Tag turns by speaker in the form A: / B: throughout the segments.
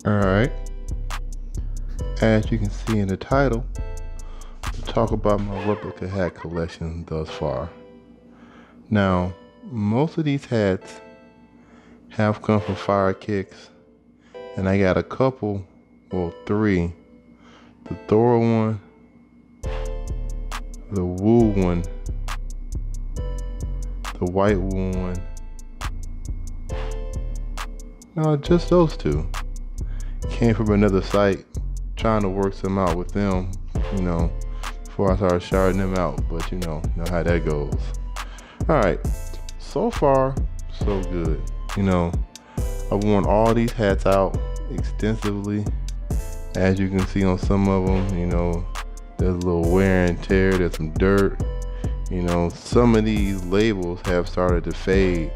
A: Alright, as you can see in the title, to talk about my replica hat collection thus far. Now, most of these hats have come from Firekicks, and I got a couple, well, three. The Thor one, the Wu one, the white Wu one. No, just those two. Came from another site, trying to work some out with them, before I started shouting them out, but you know how that goes. Alright, so far, so good. I've worn all these hats out extensively. As you can see on some of them, there's a little wear and tear, there's some dirt. Some of these labels have started to fade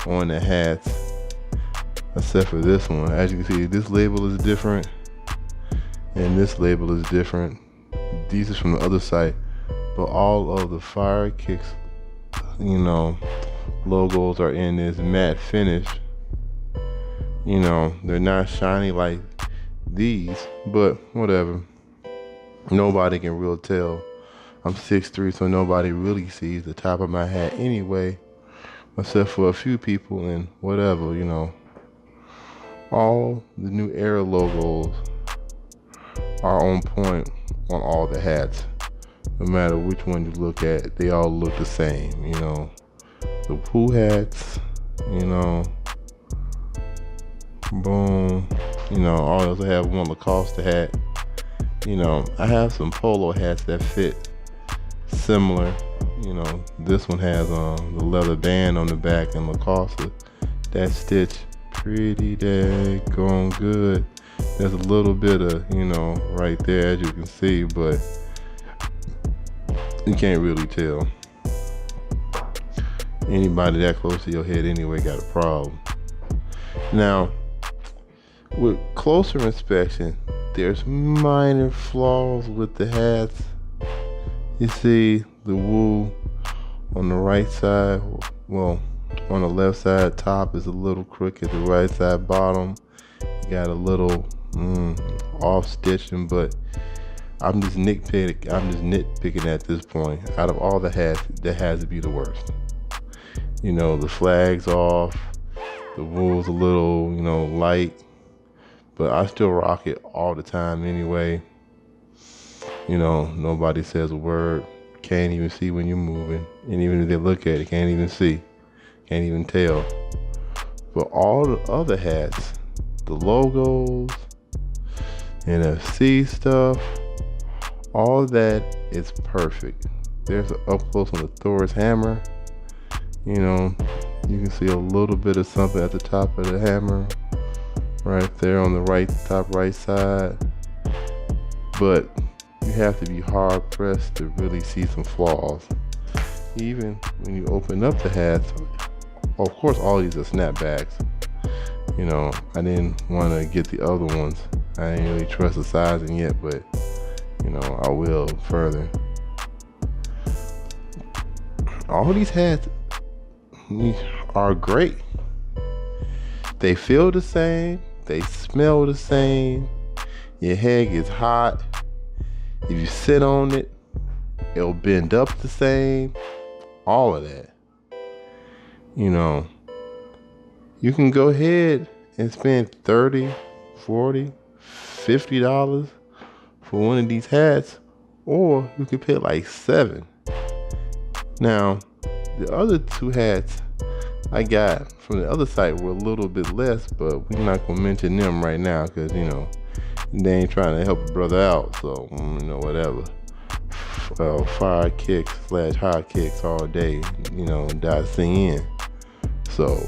A: on the hats, except for this one. As you can see, this label is different, and this label is different. These are from the other site, but all of the Firekicks, logos are in this matte finish. They're not shiny like these, but whatever. Nobody can really tell. I'm 6'3", so nobody really sees the top of my hat anyway, except for a few people and whatever, All the new era logos are on point on all the hats. No matter which one you look at, they all look the same, The Wu hats, boom. I also have one Lacoste hat. I have some polo hats that fit similar. This one has the leather band on the back, and Lacoste, that stitch pretty daggone good. There's a little bit of, right there, as you can see, but you can't really tell. Anybody that close to your head anyway got a problem. Now, with closer inspection, there's minor flaws with the hats. You see the Wu on the right side, well, on the left side top is a little crooked, the right side bottom you got a little off stitching, but I'm just nitpicking at this point. Out of all the hats, that has to be the worst. The flag's off, the Wu's a little, light, but I still rock it all the time anyway. Nobody says a word, can't even see when you're moving, and even if they look at it, can't even see, can't even tell. But all the other hats, the logos, NFC stuff, all that is perfect. There's an up close on the Thor's hammer. You can see a little bit of something at the top of the hammer, right there on the top right side. But you have to be hard pressed to really see some flaws. Even when you open up the hats, of course all these are snapbacks. I didn't want to get the other ones. I didn't really trust the sizing yet, but I will further. All these hats are great. They feel the same, they smell the same, your head gets hot. If you sit on it, it'll bend up the same, all of that. You can go ahead and spend $30, $40, $50 for one of these hats, or you can pay like $7. Now, the other two hats I got from the other site were a little bit less, but we're not gonna mention them right now because they ain't trying to help a brother out, so whatever. Firekicks/Hotkicks all day, .cn. So,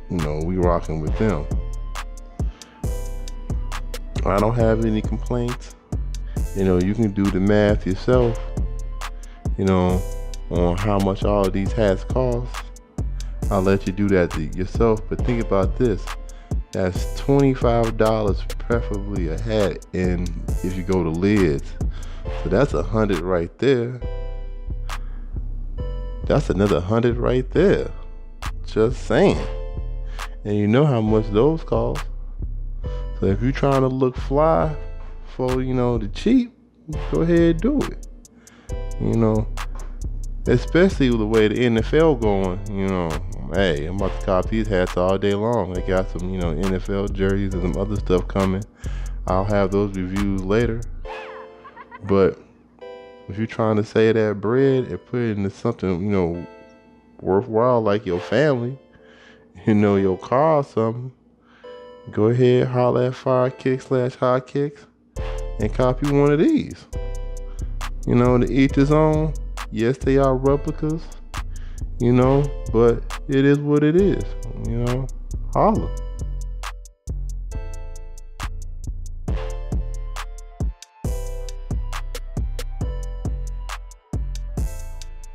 A: we rocking with them. I don't have any complaints. You can do the math yourself, on how much all of these hats cost. I'll let you do that yourself, but think about this. That's $25 preferably a hat, and if you go to lids. So that's $100 right there. That's another $100 right there. Just saying. And you know how much those cost. So So if you're trying to look fly for, the cheap, go ahead and do it. Especially with the way the NFL going, hey, I'm about to cop these hats all day long. They got some, NFL jerseys and some other stuff coming. I'll have those reviews later. But if you're trying to save that bread and put it into something, worthwhile, like your family, your car or something, go ahead, holler at Firekicks.cn and copy one of these. To each his own. Yes, they are replicas, but it is what it is, holla.